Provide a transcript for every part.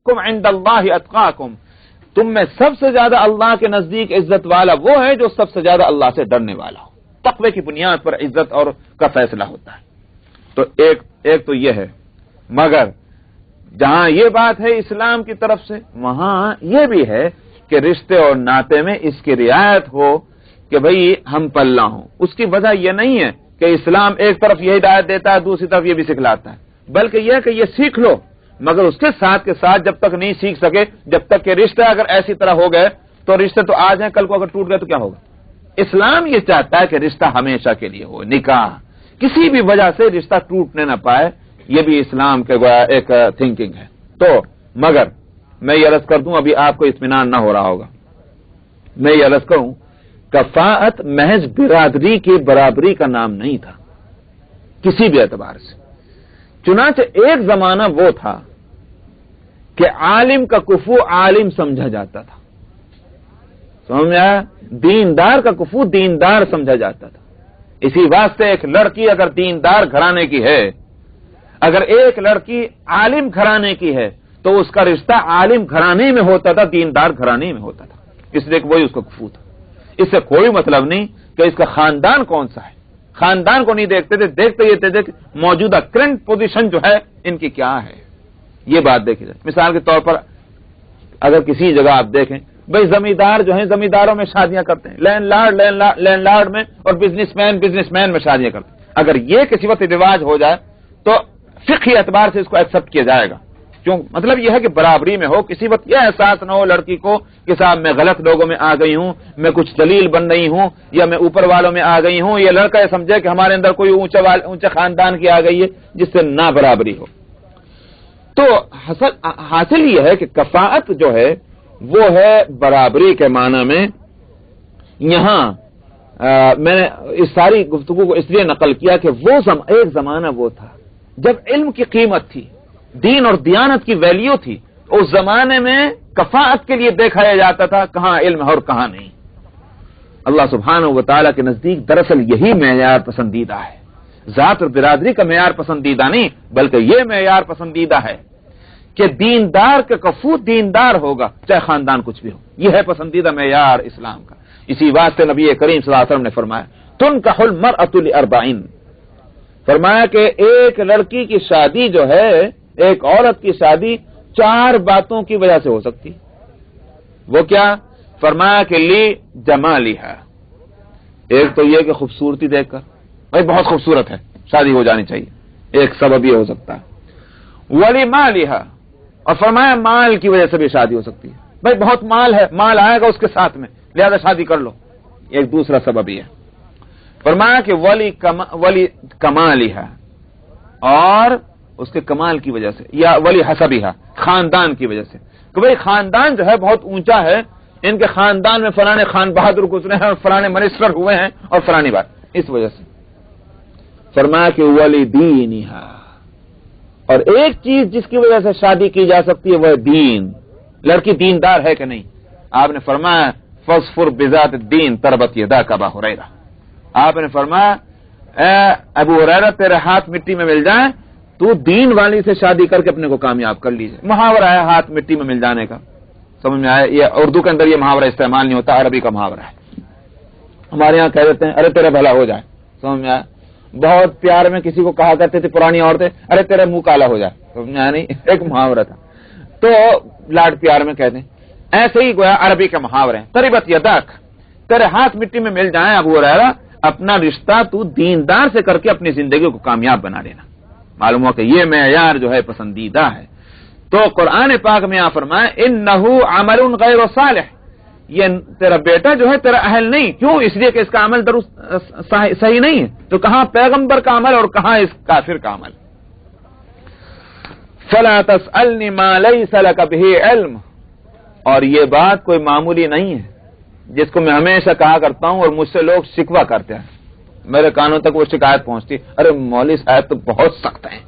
اکرمکم عند اللہ اتقاکم، تم میں سب سے زیادہ اللہ کے نزدیک عزت والا وہ ہے جو سب سے زیادہ اللہ سے ڈرنے والا ہو۔ تقوی کی بنیاد پر عزت اور کا فیصلہ ہوتا ہے۔ تو ایک تو یہ ہے، مگر جہاں یہ بات ہے اسلام کی طرف سے، وہاں یہ بھی ہے کہ رشتے اور ناطے میں اس کی رعایت ہو کہ بھئی ہم پلہ ہوں۔ اس کی وجہ یہ نہیں ہے کہ اسلام ایک طرف یہ ہدایت دیتا ہے، دوسری طرف یہ بھی سکھلاتا ہے، بلکہ یہ کہ یہ سیکھ لو، مگر اس کے ساتھ جب تک نہیں سیکھ سکے، جب تک کہ رشتے اگر ایسی طرح ہو گئے تو رشتے تو آج ہیں، کل کو اگر ٹوٹ گئے تو کیا ہوگا؟ اسلام یہ چاہتا ہے کہ رشتہ ہمیشہ کے لیے ہو، نکاح کسی بھی وجہ سے رشتہ ٹوٹنے نہ پائے، یہ بھی اسلام کے گویا ایک تھنکنگ ہے۔ تو مگر میں یہ عرض کر دوں، ابھی آپ کو اطمینان نہ ہو رہا ہوگا، میں یہ عرض کروں، کفاءت محض برادری کی برابری کا نام نہیں تھا کسی بھی اعتبار سے۔ چنانچہ ایک زمانہ وہ تھا کہ عالم کا کفو عالم سمجھا جاتا تھا، سمجھ میں آیا؟ دیندار کا کفو دیندار سمجھا جاتا تھا۔ اسی واسطے ایک لڑکی اگر دیندار گھرانے کی ہے، اگر ایک لڑکی عالم گھرانے کی ہے، تو اس کا رشتہ عالم گھرانے میں ہوتا تھا، دیندار گھرانے میں ہوتا تھا، اس لیے کہ وہی اس کا کفو تھا۔ اس سے کوئی مطلب نہیں کہ اس کا خاندان کون سا ہے، خاندان کو نہیں دیکھتے تھے، دیکھتے یہ تھے کہ موجودہ کرنٹ پوزیشن جو ہے ان کی کیا ہے، یہ بات دیکھی جائے۔ مثال کے طور پر اگر کسی جگہ آپ دیکھیں، بھئی زمیندار جو ہیں زمینداروں میں شادیاں کرتے ہیں، لینڈ لارڈ میں، اور بزنس مین میں شادیاں کرتے ہیں۔ اگر یہ کسی وقت رواج ہو جائے تو فقہی اعتبار سے اس کو ایکسپٹ کیا جائے گا، کیوں؟ مطلب یہ ہے کہ برابری میں ہو، کسی وقت یہ احساس نہ ہو لڑکی کو کہ صاحب میں غلط لوگوں میں آ گئی ہوں، میں کچھ دلیل بن رہی ہوں، یا میں اوپر والوں میں آ گئی ہوں، یا لڑکا یہ سمجھے کہ ہمارے اندر کوئی اونچے خاندان کی آ گئی ہے جس سے نہ برابری ہو۔ تو حاصل یہ ہے کہ کفاءت جو ہے وہ ہے برابری کے معنی میں۔ یہاں میں نے اس ساری گفتگو کو اس لیے نقل کیا کہ وہ ایک زمانہ وہ تھا جب علم کی قیمت تھی، دین اور دیانت کی ویلیو تھی، اس زمانے میں کفاءت کے لیے دیکھا جاتا تھا کہاں علم ہے اور کہاں نہیں۔ اللہ سبحانہ و تعالیٰ کے نزدیک دراصل یہی معیار پسندیدہ ہے، ذات اور برادری کا معیار پسندیدہ نہیں، بلکہ یہ معیار پسندیدہ ہے کہ دیندار کا کفو دیندار ہوگا چاہے خاندان کچھ بھی ہو، یہ ہے پسندیدہ معیار اسلام کا۔ اسی واسطے نبی کریم صلی اللہ علیہ وسلم نے فرمایا تنکح المرأۃ لاربعین، فرمایا کہ ایک لڑکی کی شادی جو ہے، ایک عورت کی شادی 4 باتوں کی وجہ سے ہو سکتی۔ وہ کیا؟ فرمایا کہ لی جمالہا، ایک تو یہ کہ خوبصورتی دیکھ کر، بھائی بہت خوبصورت ہے شادی ہو جانی چاہیے، ایک سبب یہ ہو سکتا ہے۔ ولی مالہا، اور فرمایا مال کی وجہ سے بھی شادی ہو سکتی ہے، بھائی بہت مال ہے، مال آئے گا اس کے ساتھ میں، لہذا شادی کر لو، ایک دوسرا سبب یہ ہے۔ فرمایا کہ ولی کمالہا، اور اس کے کمال کی وجہ سے، یا ولی حسبہا، خاندان کی وجہ سے، کہ بھئی خاندان جو ہے بہت اونچا ہے، ان کے خاندان میں فلانے خان بہادر گزرے ہیں اور فلانے منسٹر ہوئے ہیں اور فلانی بات، اس وجہ سے۔ فرمایا کہ ولی دینہا، اور ایک چیز جس کی وجہ سے شادی کی جا سکتی ہے وہ ہے دین، لڑکی دیندار ہے کہ نہیں۔ آپ نے فرمایا فاظفر بذات الدین تربت یداک ابا ہریرہ، آپ نے فرمایا اے ابو ہریرہ تیرے ہاتھ مٹی میں مل جائیں، تو دین والی سے شادی کر کے اپنے کو کامیاب کر لیجئے۔ محاورہ ہے ہاتھ مٹی میں مل جانے کا، سمجھ میں آیا؟ یہ اردو کے اندر یہ محاورہ استعمال نہیں ہوتا، عربی کا محاورہ ہے۔ ہمارے یہاں کہہ دیتے ہیں ارے تیرا بھلا ہو جائے، سمجھ میں آیا؟ بہت پیار میں کسی کو کہا کرتے تھے پرانی عورتیں ارے تیرا منہ کالا ہو جائے، سمجھ میں آیا؟ نہیں، ایک محاورہ تھا، تو لاڈ پیار میں کہتے ہیں۔ ایسے ہی گویا عربی کے محاورے ہیں، تربت یداک، تیرے ہاتھ مٹی میں مل جائیں ابو ہریرہ، اپنا رشتہ تو دیندار سے کر کے اپنی زندگی کو کامیاب بنا لینا۔ معلوم ہوا کہ یہ معیار جو ہے پسندیدہ ہے۔ تو قرآن پاک میں یہاں فرمایا انہ عمل غیر صالح، یہ تیرا بیٹا جو ہے تیرا اہل نہیں، کیوں؟ اس لیے کہ اس کا عمل درست صحیح نہیں ہے۔ تو کہاں پیغمبر کا عمل اور کہاں اس کافر کا عمل؟ فلا تسألنی ما لیس لک بہ علم، اور یہ بات کوئی معمولی نہیں ہے جس کو میں ہمیشہ کہا کرتا ہوں اور مجھ سے لوگ شکوہ کرتے ہیں، میرے کانوں تک وہ شکایت پہنچتی، ارے مولوی صاحب تو بہت سخت ہیں،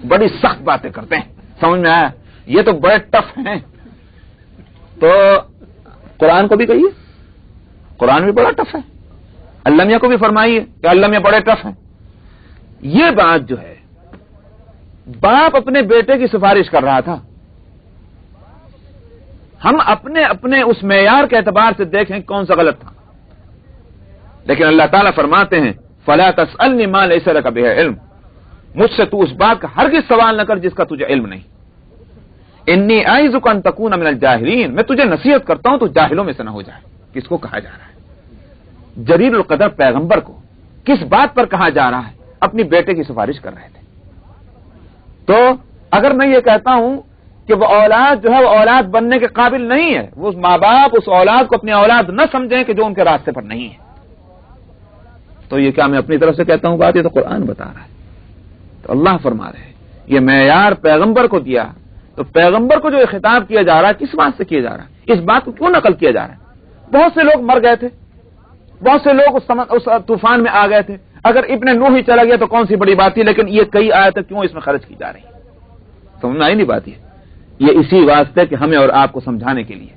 بڑی سخت باتیں کرتے ہیں، سمجھ میں آیا؟ یہ تو بڑے ٹف ہیں۔ تو قرآن کو بھی کہیے، قرآن بھی بڑا ٹف ہے، علمیہ کو بھی فرمائیے کہ علمیہ بڑے ٹف ہیں۔ یہ بات جو ہے باپ اپنے بیٹے کی سفارش کر رہا تھا، ہم اپنے اس معیار کے اعتبار سے دیکھیں کون سا غلط تھا. لیکن اللہ تعالیٰ فرماتے ہیں فلا تسألنی ما لیس لک بہ علم، مجھ سے تو اس بات کا ہرگز سوال نہ کر جس کا تجھے علم نہیں. انی اعظک ان تکون من الجاہلین، میں تجھے نصیحت کرتا ہوں تو جاہلوں میں سے نہ ہو جائے. کس کو کہا جا رہا ہے؟ جلیل القدر پیغمبر کو کس بات پر کہا جا رہا ہے؟ اپنی بیٹے کی سفارش کر رہے تھے. تو اگر میں یہ کہتا ہوں کہ وہ اولاد جو ہے وہ اولاد بننے کے قابل نہیں ہے، وہ ماں باپ اس اولاد کو اپنی اولاد نہ سمجھیں کہ جو ان کے راستے پر نہیں ہے، تو یہ کیا میں اپنی طرف سے کہتا ہوں بات؟ یہ تو قرآن بتا رہا ہے. تو اللہ فرما رہے ہیں یہ معیار پیغمبر کو دیا، تو پیغمبر کو جو یہ خطاب کیا جا رہا ہے کس بات سے کیا جا رہا ہے؟ اس بات کو کیوں نقل کیا جا رہا ہے؟ بہت سے لوگ مر گئے تھے، بہت سے لوگ اس طوفان میں آ گئے تھے. اگر ابن نوح ہی چلا گیا تو کون سی بڑی بات تھی، لیکن یہ کئی آیتیں کیوں اس میں خرچ کی جا رہی ہیں؟ سمجھ میں آئی نہیں بات؟ یہ اسی واسطے کہ ہمیں اور آپ کو سمجھانے کے لیے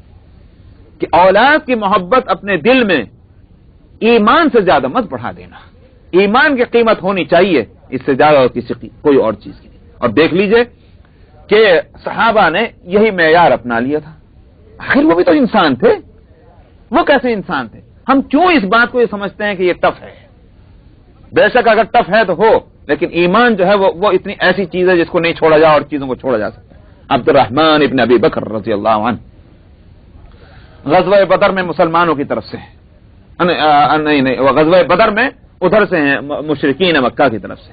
کہ اولاد کی محبت اپنے دل میں ایمان سے زیادہ مت بڑھا دینا. ایمان کی قیمت ہونی چاہیے اس سے زیادہ اور کوئی اور چیز کی نہیں. اور دیکھ لیجئے کہ صحابہ نے یہی معیار اپنا لیا تھا. آخر وہ بھی تو انسان تھے. وہ کیسے انسان تھے؟ ہم کیوں اس بات کو یہ سمجھتے ہیں کہ یہ ٹف ہے؟ بے شک اگر ٹف ہے تو ہو، لیکن ایمان جو ہے وہ اتنی ایسی چیز ہے جس کو نہیں چھوڑا جا اور چیزوں کو چھوڑا جا سکتا. عبد الرحمن ابن ابی بکر رضی اللہ عنہ غزوہ بدر میں مسلمانوں کی طرف سے نہیں وہ غزوہ بدر میں ادھر سے ہیں مشرکین مکہ کی طرف سے،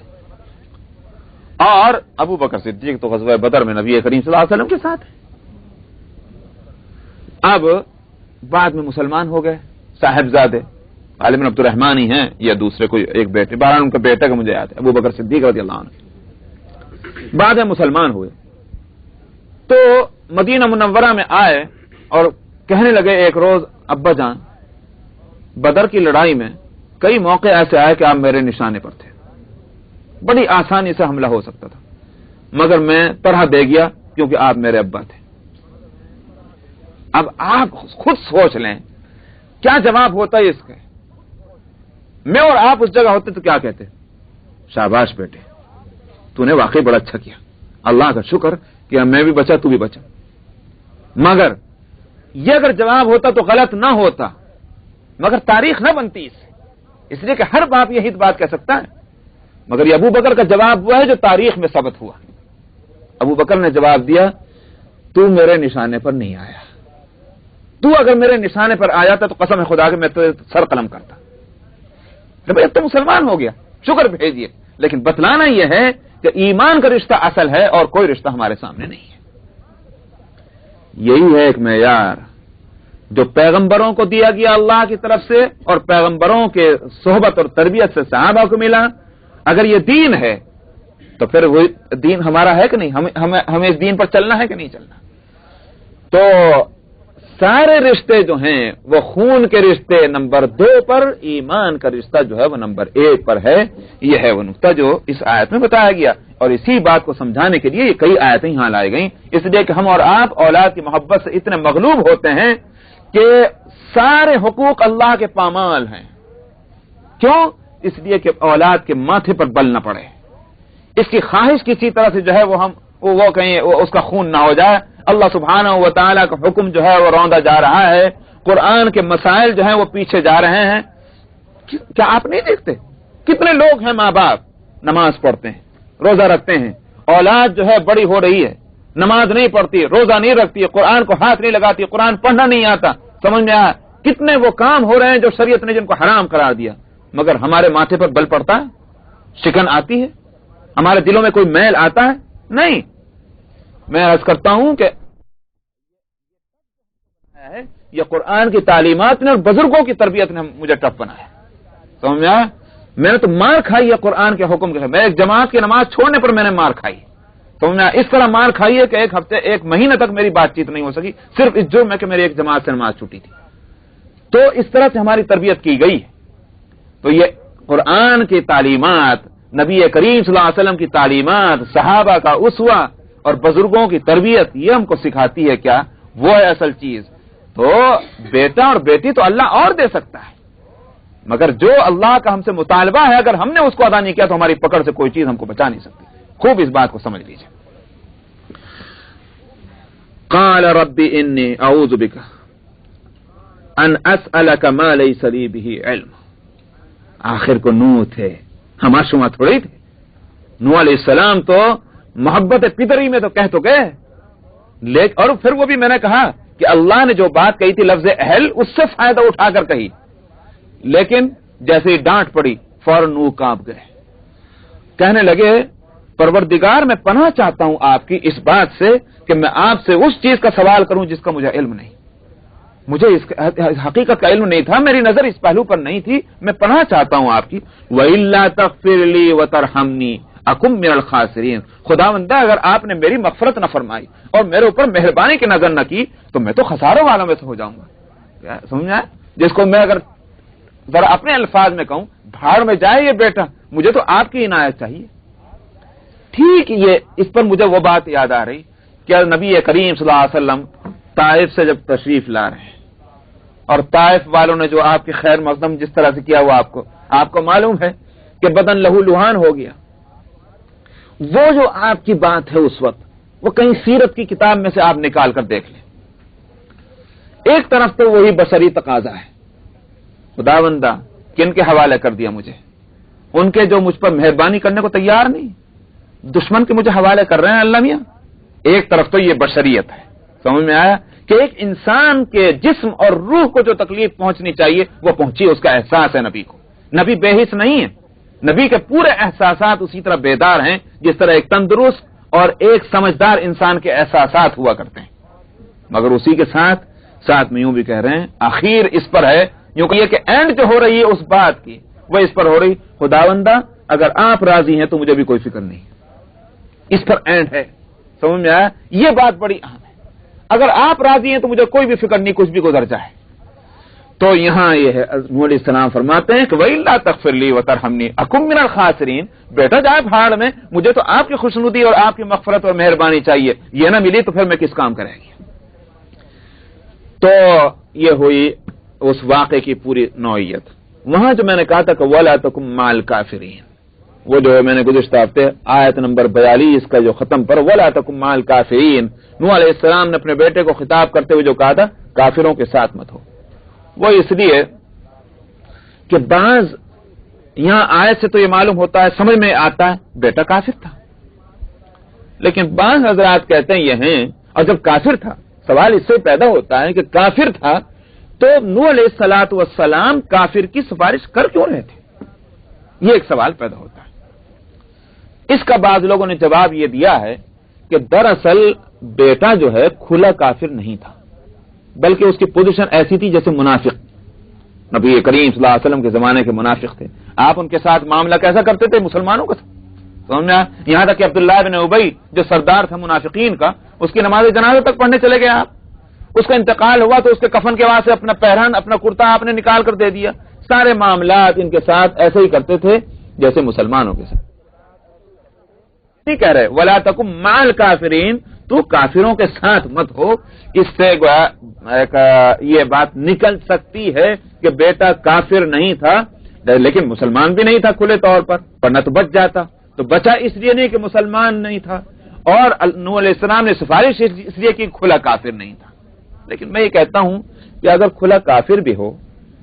اور ابو بکر صدیق تو غزوہ بدر میں نبی کریم صلی اللہ علیہ وسلم کے ساتھ ہے. اب بعد میں مسلمان ہو گئے صاحبزادے، غالباً عبد الرحمن ہی ہیں یا دوسرے کوئی ایک بیٹے، بہرحال ان کا بیٹا کا مجھے یاد ہے، ابو بکر صدیق رضی اللہ عنہ بعد میں مسلمان ہوئے. تو مدینہ منورہ میں آئے اور کہنے لگے ایک روز ابا جان بدر کی لڑائی میں کئی موقع ایسے آئے کہ آپ میرے نشانے پر تھے، بڑی آسانی سے حملہ ہو سکتا تھا، مگر میں طرح دے گیا کیونکہ آپ میرے ابا تھے. اب آپ خود سوچ لیں کیا جواب ہوتا ہے اس کا. میں اور آپ اس جگہ ہوتے تو کیا کہتے؟ شاباش بیٹے، تو نے واقعی بڑا اچھا کیا، اللہ کا شکر کہ میں بھی بچا تو بھی بچا. مگر یہ اگر جواب ہوتا تو غلط نہ ہوتا، مگر تاریخ نہ بنتی اس لیے کہ ہر باپ یہی بات کہہ سکتا ہے. مگر یہ ابو بکر کا جواب ہوا ہے جو تاریخ میں ثبت ہوا. ابو بکر نے جواب دیا تو میرے نشانے پر نہیں آیا، تو اگر میرے نشانے پر آیا تھا تو قسم خدا کے میں تو سر قلم کرتا. اب تو مسلمان ہو گیا، شکر بھیجیے. لیکن بتلانا یہ ہے کہ ایمان کا رشتہ اصل ہے اور کوئی رشتہ ہمارے سامنے نہیں ہے. یہی ہے ایک معیار جو پیغمبروں کو دیا گیا اللہ کی طرف سے اور پیغمبروں کے صحبت اور تربیت سے صحابہ کو ملا. اگر یہ دین ہے تو پھر وہ دین ہمارا ہے کہ نہیں؟ ہمیں اس دین پر چلنا ہے کہ نہیں چلنا؟ تو سارے رشتے جو ہیں وہ خون کے رشتے نمبر 2 پر، ایمان کا رشتہ جو ہے وہ نمبر 1 پر ہے. یہ ہے وہ نقطہ جو اس آیت میں بتایا گیا، اور اسی بات کو سمجھانے کے لیے یہ کئی آیتیں یہاں لائی گئیں، اس لیے کہ ہم اور آپ اولاد کی محبت سے اتنے مغلوب ہوتے ہیں کہ سارے حقوق اللہ کے پامال ہیں. کیوں؟ اس لیے کہ اولاد کے ماتھے پر بل نہ پڑے، اس کی خواہش کسی طرح سے جو ہے وہ کہیں اس کا خون نہ ہو جائے. اللہ سبحانہ و تعالیٰ کا حکم جو ہے وہ روندا جا رہا ہے، قرآن کے مسائل جو ہیں وہ پیچھے جا رہے ہیں. کیا آپ نہیں دیکھتے کتنے لوگ ہیں ماں باپ نماز پڑھتے ہیں، روزہ رکھتے ہیں، اولاد جو ہے بڑی ہو رہی ہے، نماز نہیں پڑھتی، روزہ نہیں رکھتی، قرآن کو ہاتھ نہیں لگاتی، قرآن پڑھنا نہیں آتا. سمجھ میں آیا کتنے وہ کام ہو رہے ہیں جو شریعت نے جن کو حرام قرار دیا، مگر ہمارے ماتھے پر بل پڑتا ہے، شکن آتی ہے، ہمارے دلوں میں کوئی میل آتا ہے؟ نہیں. میں عرض کرتا ہوں کہ یہ قرآن کی تعلیمات نے اور بزرگوں کی تربیت نے مجھے ٹف بنایا. سمجھ میں آیا؟ میں نے تو مار کھائی ہے قرآن کے حکم کے. میں ایک جماعت کی نماز چھوڑنے پر میں نے مار کھائی. سمجھ میں آیا؟ اس طرح مار کھائی ہے کہ ایک ہفتے 1 مہینے تک میری بات چیت نہیں ہو سکی، صرف اس جرم میں کہ میری ایک جماعت سے نماز چھوٹی تھی. تو اس طرح سے ہماری تربیت کی گئی ہے. تو یہ قرآن کی تعلیمات، نبی کریم صلی اللہ علیہ وسلم کی تعلیمات، صحابہ کا اسوہ اور بزرگوں کی تربیت، یہ ہم کو سکھاتی ہے کیا؟ وہ ہے اصل چیز. تو بیٹا اور بیٹی تو اللہ اور دے سکتا ہے، مگر جو اللہ کا ہم سے مطالبہ ہے اگر ہم نے اس کو ادا نہیں کیا تو ہماری پکڑ سے کوئی چیز ہم کو بچا نہیں سکتی. خوب اس بات کو سمجھ لیجیے. قال ربی انی اعوذ بک ان اسألک ما لیس لی بہ علم. آخر کو نوح تھے، ہمارا شما تھوڑی تھے. نوح علیہ السلام تو محبت پدری میں تو کہہ تو گئے، لیکن اور پھر وہ بھی میں نے کہا کہ اللہ نے جو بات کہی تھی لفظ اہل، اس سے فائدہ اٹھا کر کہی، لیکن جیسے ہی ڈانٹ پڑی فوراً نوح کانپ گئے. کہنے لگے پروردگار میں پناہ چاہتا ہوں آپ کی اس بات سے کہ میں آپ سے اس چیز کا سوال کروں جس کا مجھے علم نہیں. مجھے اس حقیقت کا علم نہیں تھا، میری نظر اس پہلو پر نہیں تھی، میں پناہ چاہتا ہوں آپ کی. وَإِلَّا تَغْفِرْ لِي وَتَرْحَمْنِي أَكُن مِّنَ الْخَاسِرِينَ. خداوندہ اگر آپ نے میری مغفرت نہ فرمائی اور میرے اوپر مہربانی کی نظر نہ کی تو میں تو خساروں والوں میں سے ہو جاؤں گا. سمجھا؟ جس کو میں اگر ذرا اپنے الفاظ میں کہوں، بھاڑ میں جائے یہ بیٹا، مجھے تو آپ کی عنایت چاہیے. ٹھیک یہ اس پر مجھے وہ بات یاد آ رہی کہ نبی کریم صلی اللہ علیہ وسلم طائف سے جب تشریف لا رہے ہیں اور طائف والوں نے جو آپ کی خیر مقدم جس طرح سے کیا وہ آپ کو معلوم ہے کہ بدن لہو لہان ہو گیا. وہ جو آپ کی بات ہے اس وقت وہ کہیں سیرت کی کتاب میں سے آپ نکال کر دیکھ لیں. ایک طرف تو وہی بشری تقاضا ہے، خداوندہ کن کے حوالے کر دیا مجھے، ان کے جو مجھ پر مہربانی کرنے کو تیار نہیں، دشمن کے مجھے حوالے کر رہے ہیں اللہ میاں. ایک طرف تو یہ بشریت ہے، سمجھ میں آیا کہ ایک انسان کے جسم اور روح کو جو تکلیف پہنچنی چاہیے وہ پہنچی، اس کا احساس ہے نبی کو. نبی بے حس نہیں ہے، نبی کے پورے احساسات اسی طرح بیدار ہیں جس طرح ایک تندرست اور ایک سمجھدار انسان کے احساسات ہوا کرتے ہیں. مگر اسی کے ساتھ میں یوں بھی کہہ رہے ہیں آخر اس پر ہے، یوں کہ یہ کہ اینڈ جو ہو رہی ہے اس بات کی وہ اس پر ہو رہی، خداوندہ اگر آپ راضی ہیں تو مجھے بھی کوئی فکر نہیں. اس پر اینڈ ہے، سمجھ میں آیا؟ یہ بات بڑی اہم ہے. اگر آپ راضی ہیں تو مجھے کوئی بھی فکر نہیں، کچھ بھی گزر جائے. تو یہاں یہ ہے نوح علیہ السلام فرماتے ہیں کہ وَإِلَّا تَغْفِرْ لِي وَتَرْحَمْنِي أَكُن مِّنَ الْخَاسِرِينَ. بیٹا جائے بھاڑ میں، مجھے تو آپ کی خوشنودی اور آپ کی مغفرت اور مہربانی چاہیے، یہ نہ ملی تو پھر میں کس کام کرے گی. تو یہ ہوئی اس واقعے کی پوری نوعیت. وہاں جو میں نے کہا تھا کہ وَلَا تَكُن مَّعَ الْكَافِرِينَ، وہ جو ہے میں نے گزشتہ ہفتے آیت نمبر 42 کا جو ختم پر وَلَا تَكُن مَّعَ الْكَافِرِينَ، نوح علیہ السلام نے اپنے بیٹے کو خطاب کرتے ہوئے جو کہا تھا کافروں کے ساتھ مت ہو. وہ اس لیے کہ بعض یہاں آیت سے تو یہ معلوم ہوتا ہے، سمجھ میں آتا ہے بیٹا کافر تھا، لیکن بعض حضرات کہتے ہیں یہ ہیں، اور جب کافر تھا سوال اس سے پیدا ہوتا ہے کہ کافر تھا تو نوح علیہ السلام کافر کی سفارش کر کیوں رہے تھے، یہ ایک سوال پیدا ہوتا ہے. اس کا بعض لوگوں نے جواب یہ دیا ہے کہ دراصل بیٹا جو ہے کھلا کافر نہیں تھا، بلکہ اس کی پوزیشن ایسی تھی جیسے منافق. نبی کریم صلی اللہ علیہ وسلم کے زمانے کے منافق تھے، آپ ان کے ساتھ معاملہ کیسا کرتے تھے مسلمانوں کا سمجھنا. یہاں تک کہ عبداللہ بن ابی جو سردار تھا منافقین کا، اس کی نماز جنازہ تک پڑھنے چلے گئے آپ. اس کا انتقال ہوا تو اس کے کفن کے واسطے اپنا پہرن اپنا کرتا آپ نے نکال کر دے دیا. سارے معاملات ان کے ساتھ ایسے ہی کرتے تھے جیسے مسلمانوں کے ساتھ. نہیں کہہ رہے وَلَا تَكُن مَّعَ الْكَافِرِينَ، تو کافروں کے ساتھ مت ہو. اس سے یہ بات نکل سکتی ہے کہ بیٹا کافر نہیں تھا لیکن مسلمان بھی نہیں تھا کھلے طور پر، ورنہ تو بچ جاتا. تو بچا اس لیے نہیں کہ مسلمان نہیں تھا، اور نوح علیہ السلام نے سفارش اس لیے کہ کھلا کافر نہیں تھا. لیکن میں یہ کہتا ہوں کہ اگر کھلا کافر بھی ہو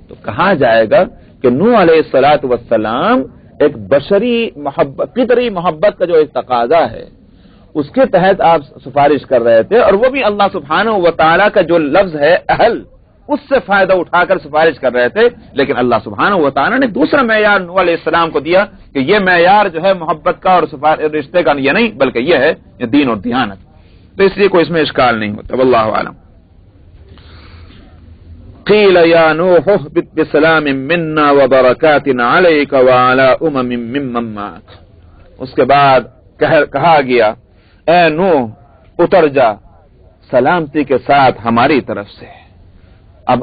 تو کہا جائے گا کہ نوح علیہ السلام ایک بشری محبت فطری محبت کا جو ایک تقاضا ہے اس کے تحت آپ سفارش کر رہے تھے، اور وہ بھی اللہ سبحانہ و تعالیٰ کا جو لفظ ہے اہل، اس سے فائدہ اٹھا کر سفارش کر رہے تھے. لیکن اللہ سبحانہ و تعالیٰ نے دوسرا معیار نوح علیہ السلام کو دیا کہ یہ معیار جو ہے محبت کا اور رشتے کا یہ نہیں بلکہ یہ ہے یہ دین اور دیانت. تو اس لیے کوئی اس میں اشکال نہیں ہوتا. واللہ اعلم. قیل یا نوح اهبط بسلام منا وبرکات علیک وعلی ممن معک. اس کے بعد کہا گیا اے نوح اتر جا سلامتی کے ساتھ ہماری طرف سے. اب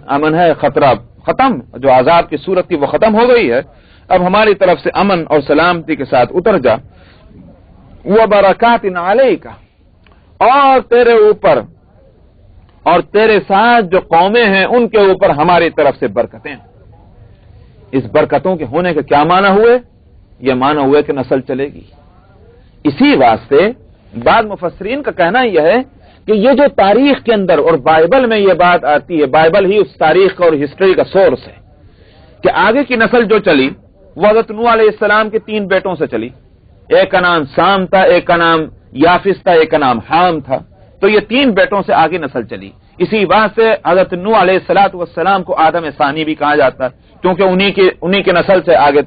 امن ہے، خطرہ ختم، جو عذاب کی صورت تھی وہ ختم ہو گئی ہے. اب ہماری طرف سے امن اور سلامتی کے ساتھ اتر جا. وبرکات علیک، اور تیرے اوپر اور تیرے ساتھ جو قومیں ہیں ان کے اوپر ہماری طرف سے برکتیں. اس برکتوں کے ہونے کے کیا معنی ہوئے؟ یہ معنی ہوئے کہ نسل چلے گی. اسی واسطے بعض مفسرین کا کہنا یہ ہے کہ یہ جو تاریخ کے اندر اور بائبل میں یہ بات آتی ہے، بائبل ہی اس تاریخ کا اور ہسٹری کا سورس ہے، کہ آگے کی نسل جو چلی وہ حضرت نوح علیہ السلام کے 3 بیٹوں سے چلی، ایک کا نام سام تھا، ایک کا نام یافس تھا، ایک کا نام حام تھا، تو یہ 3 بیٹوں سے آگے نسل چلی۔ اسی بات سے حضرت نوح علیہ السلام کو آدم ثانی بھی کہا جاتا ہے، کیونکہ انہی کے نسل سے آگے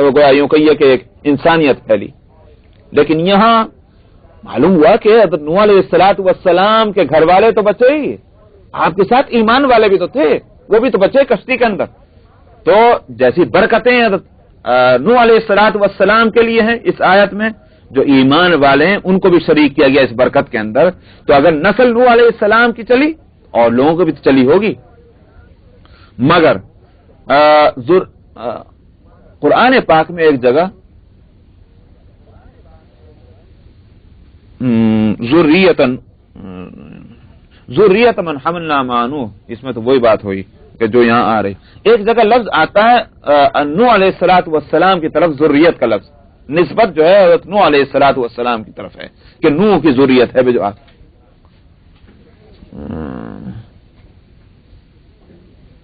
گویا یوں کہیے کہ ایک انسانیت پھیلی۔ لیکن یہاں معلوم ہوا کہ حضرت نوح علیہ السلام کے گھر والے تو بچے ہی، آپ کے ساتھ ایمان والے بھی تو تھے، وہ بھی تو بچے کشتی کے اندر۔ تو جیسی برکتیں حضرت نوح علیہ السلام کے لیے ہیں اس آیت میں، جو ایمان والے ہیں ان کو بھی شریک کیا گیا اس برکت کے اندر۔ تو اگر نسل نوح علیہ السلام کی چلی اور لوگوں کو بھی چلی ہوگی، مگر قرآن پاک میں ایک جگہ ذریۃ من حملنا مع نوح، اس میں تو وہی بات ہوئی کہ جو یہاں آ رہی، ایک جگہ لفظ آتا ہے نوح علیہ السلام کی طرف ذریت کا لفظ، نسبت جو ہے حضرت نوح علیہ السلام کی طرف ہے کہ نوح کی ذریت ہے جو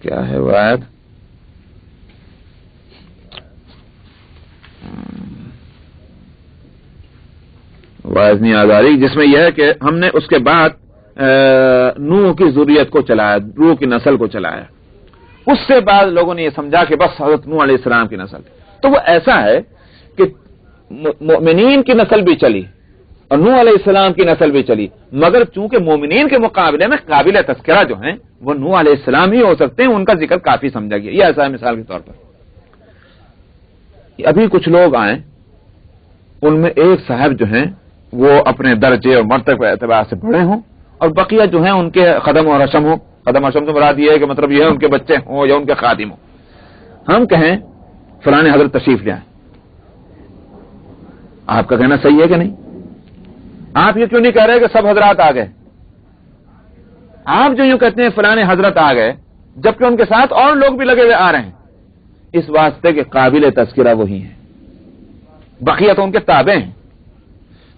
کیا ہے وہ آیت، واعظ نہیں یاد آ رہی، جس میں یہ ہے کہ ہم نے اس کے بعد نوح کی ذریت کو چلایا، نوح کی نسل کو چلایا۔ اس سے بعد لوگوں نے یہ سمجھا کہ بس حضرت نوح علیہ السلام کی نسل، تو وہ ایسا ہے کہ مومنین کی نسل بھی چلی اور نوح علیہ السلام کی نسل بھی چلی، مگر چونکہ مومنین کے مقابلے میں قابل تذکرہ جو ہیں وہ نوح علیہ السلام ہی ہو سکتے ہیں، ان کا ذکر کافی سمجھا گیا۔ یہ ایسا ہے مثال کے طور پر، ابھی کچھ لوگ آئیں، ان میں ایک صاحب جو ہیں وہ اپنے درجے اور مرتبے کے اعتبار سے بڑے ہوں، اور بقیہ جو ہیں ان کے خدم اور رشم ہو۔ خدم اور رشم سے مراد یہ ہے کہ مطلب یہ ہے ان کے بچے ہوں یا ان کے خادم ہوں۔ ہم کہیں فلاں حضرت تشریف لے آئیں، آپ کا کہنا صحیح ہے کہ نہیں؟ آپ یہ کیوں نہیں کہہ رہے کہ سب حضرات آ گئے؟ آپ جو یوں کہتے ہیں فلاں حضرت آ گئے، جبکہ ان کے ساتھ اور لوگ بھی لگے ہوئے آ رہے ہیں، اس واسطے کہ قابل تذکرہ وہی ہیں، بقیہ تو ان کے تابع ہیں۔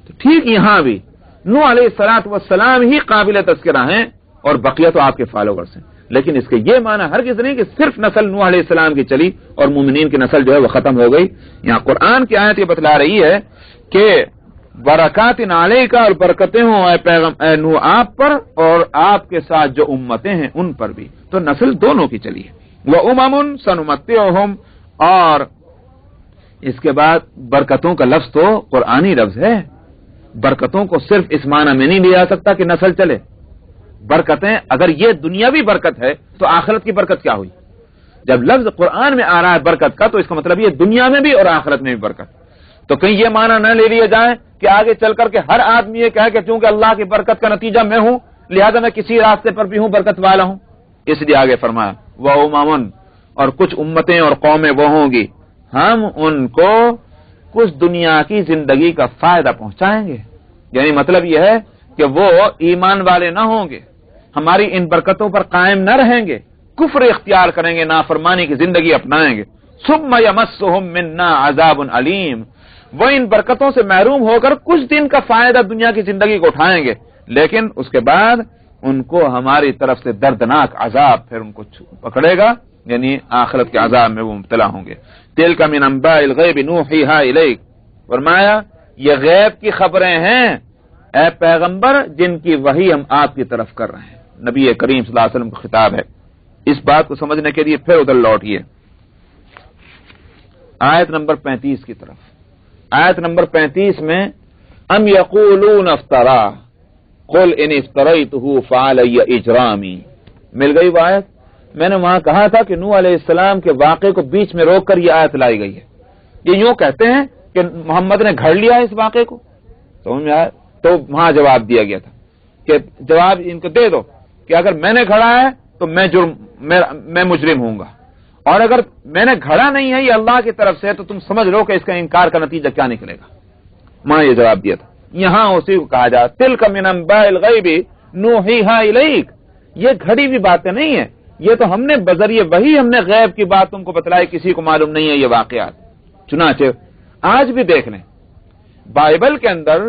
تو ٹھیک یہاں بھی نوح علیہ السلام ہی قابل تذکرہ ہیں اور بقیہ تو آپ کے فالوورز ہیں، لیکن اس کے یہ معنی ہرگز نہیں کہ صرف نسل نوح علیہ السلام کی چلی اور مومنین کی نسل جو ہے وہ ختم ہو گئی۔ یہاں قرآن کی آیت یہ بتلا رہی ہے کہ برکات علیکا، اور برکتیں ہوں اے نوح آپ پر اور آپ کے ساتھ جو امتیں ہیں ان پر بھی، تو نسل دونوں کی چلی ہے۔ وَأُمَمٌ سَنُمَتِّعُهُمْ، اور اس کے بعد برکتوں کا لفظ تو قرآنی لفظ ہے، برکتوں کو صرف اس معنی میں نہیں لیا سکتا کہ نسل چلے۔ برکتیں اگر یہ دنیاوی برکت ہے تو آخرت کی برکت کیا ہوئی؟ جب لفظ قرآن میں آ رہا ہے برکت کا، تو اس کا مطلب یہ دنیا میں بھی اور آخرت میں بھی برکت۔ تو کہیں یہ معنی نہ لے لیا جائے کہ آگے چل کر کے ہر آدمی یہ کہے کہ چونکہ اللہ کی برکت کا نتیجہ میں ہوں لہذا میں کسی راستے پر بھی ہوں برکت والا ہوں۔ اس لیے آگے فرمایا وَأُمَمٌ، اور کچھ امتیں اور قومیں وہ ہوں گی ہم ان کو کچھ دنیا کی زندگی کا فائدہ پہنچائیں گے، یعنی مطلب یہ ہے کہ وہ ایمان والے نہ ہوں گے، ہماری ان برکتوں پر قائم نہ رہیں گے، کفر اختیار کریں گے، نافرمانی کی زندگی اپنائیں گے۔ ثُمَّ يَمَسُّهُم مِّنَّا عَذَابٌ عَلِيمٌ، وہ ان برکتوں سے محروم ہو کر کچھ دن کا فائدہ دنیا کی زندگی کو اٹھائیں گے، لیکن اس کے بعد ان کو ہماری طرف سے دردناک عذاب پھر ان کو پکڑے گا، یعنی آخرت کے عذاب میں وہ مبتلا ہوں گے۔ تِلْكَ مِنْ أَنْبَاءِ الْغَيْبِ نُوحِيهَا إِلَيْكَ، فرمایا یہ غیب کی خبریں ہیں اے پیغمبر جن کی وحی ہم آپ کی طرف کر رہے ہیں۔ نبی کریم صلی اللہ علیہ وسلم کا خطاب ہے۔ اس بات کو سمجھنے کے لیے پھر ادھر لوٹیے آیت نمبر 35 کی طرف۔ آیت نمبر 35 میں ام یقولون افترا قل ان افتریتہ فعلی اجرامی، مل گئی وہ آیت؟ میں نے وہاں کہا تھا کہ نوح علیہ السلام کے واقعے کو بیچ میں روک کر یہ آیت لائی گئی ہے۔ یہ یوں کہتے ہیں کہ محمد نے گھڑ لیا اس واقعے کو، سمجھ میں آیا؟ تو وہاں جواب دیا گیا تھا کہ جواب ان کو دے دو کہ اگر میں نے گھڑا ہے تو میں مجرم ہوں گا، اور اگر میں نے گھڑا نہیں ہے یہ اللہ کی طرف سے تو تم سمجھ لو کہ اس کا انکار کا نتیجہ کیا نکلے گا۔ وہاں یہ جواب دیا تھا، یہاں اسی کو کہا جائے تِلْكَ مِنْ أَنْبَاءِ الْغَيْبِ نُوحِيهَا إِلَيْكَ، یہ گھڑی ہوئی باتیں نہیں ہیں، یہ تو ہم نے بذریعہ وہی ہم نے غیب کی بات تم کو بتلائی، کسی کو معلوم نہیں ہے یہ واقعات۔ چنانچہ آج بھی دیکھ لیں بائبل کے اندر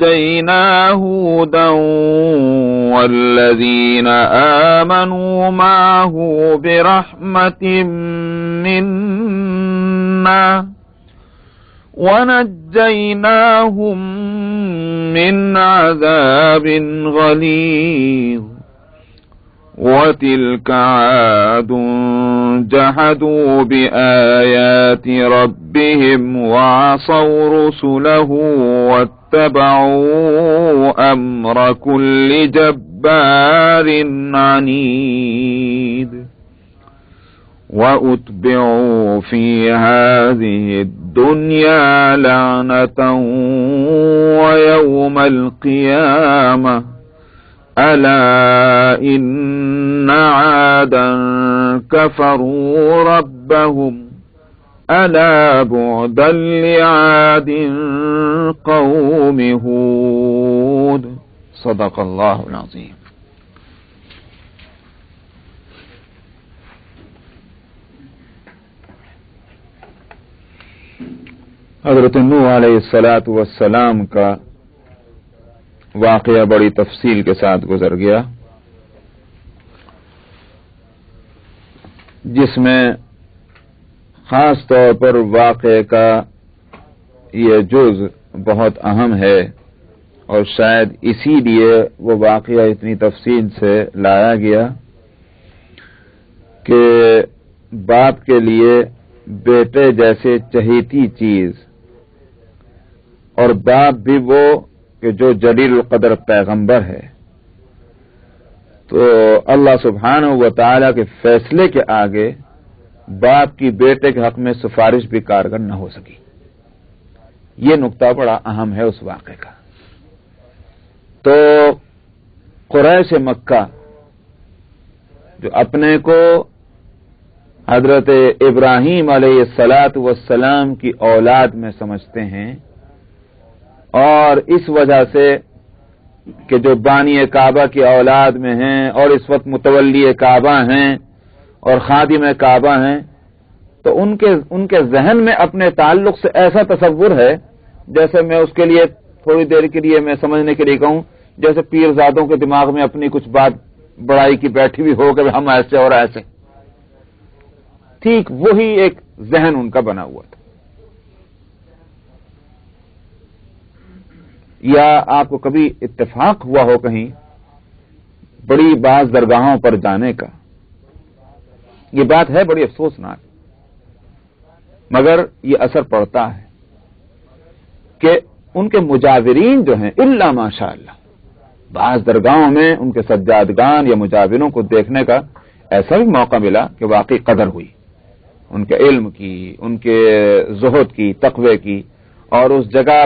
ونجينا هودا والذين آمنوا معه برحمة منا ونجيناهم من عذاب غليظ وتلك عاد جحدوا بآيات ربهم وعصوا رسله واتبعوا أمر كل جبار عنيد وأتبعوا في هذه الدنيا لعنة ويوم القيامة ألا إن عادا كفروا ربهم ألا بعدا لعاد قوم هود صدق الله العظيم. حضرت نوح علیہ الصلاۃ والسلام کا واقعہ بڑی تفصیل کے ساتھ گزر گیا، جس میں خاص طور پر واقعے کا یہ جز بہت اہم ہے، اور شاید اسی لیے وہ واقعہ اتنی تفصیل سے لایا گیا کہ باپ کے لیے بیٹے جیسے چہیتی چیز، اور باپ بھی وہ کہ جو جلیل القدر پیغمبر ہے، تو اللہ سبحانہ و تعالی کے فیصلے کے آگے باپ کی بیٹے کے حق میں سفارش بھی کارگر نہ ہو سکی۔ یہ نقطہ بڑا اہم ہے اس واقعے کا۔ تو قریش مکہ جو اپنے کو حضرت ابراہیم علیہ الصلاۃ والسلام کی اولاد میں سمجھتے ہیں، اور اس وجہ سے کہ جو بانی کعبہ کی اولاد میں ہیں اور اس وقت متولی کعبہ ہیں اور خادم کعبہ ہیں، تو ان کے ذہن میں اپنے تعلق سے ایسا تصور ہے، جیسے میں اس کے لیے تھوڑی دیر کے لیے میں سمجھنے کے لیے کہوں، جیسے پیرزادوں کے دماغ میں اپنی کچھ بات بڑائی کی بیٹھی ہوئی ہو کہ ہم ایسے اور ایسے، ٹھیک وہی ایک ذہن ان کا بنا ہوا تھا۔ یا آپ کو کبھی اتفاق ہوا ہو کہیں بڑی بعض درگاہوں پر جانے کا، یہ بات ہے بڑی افسوسناک، مگر یہ اثر پڑتا ہے کہ ان کے مجاورین جو ہیں الا ماشاء اللہ، بعض درگاہوں میں ان کے سجادگان یا مجاوروں کو دیکھنے کا ایسا بھی موقع ملا کہ واقعی قدر ہوئی ان کے علم کی، ان کے زہد کی، تقوی کی، اور اس جگہ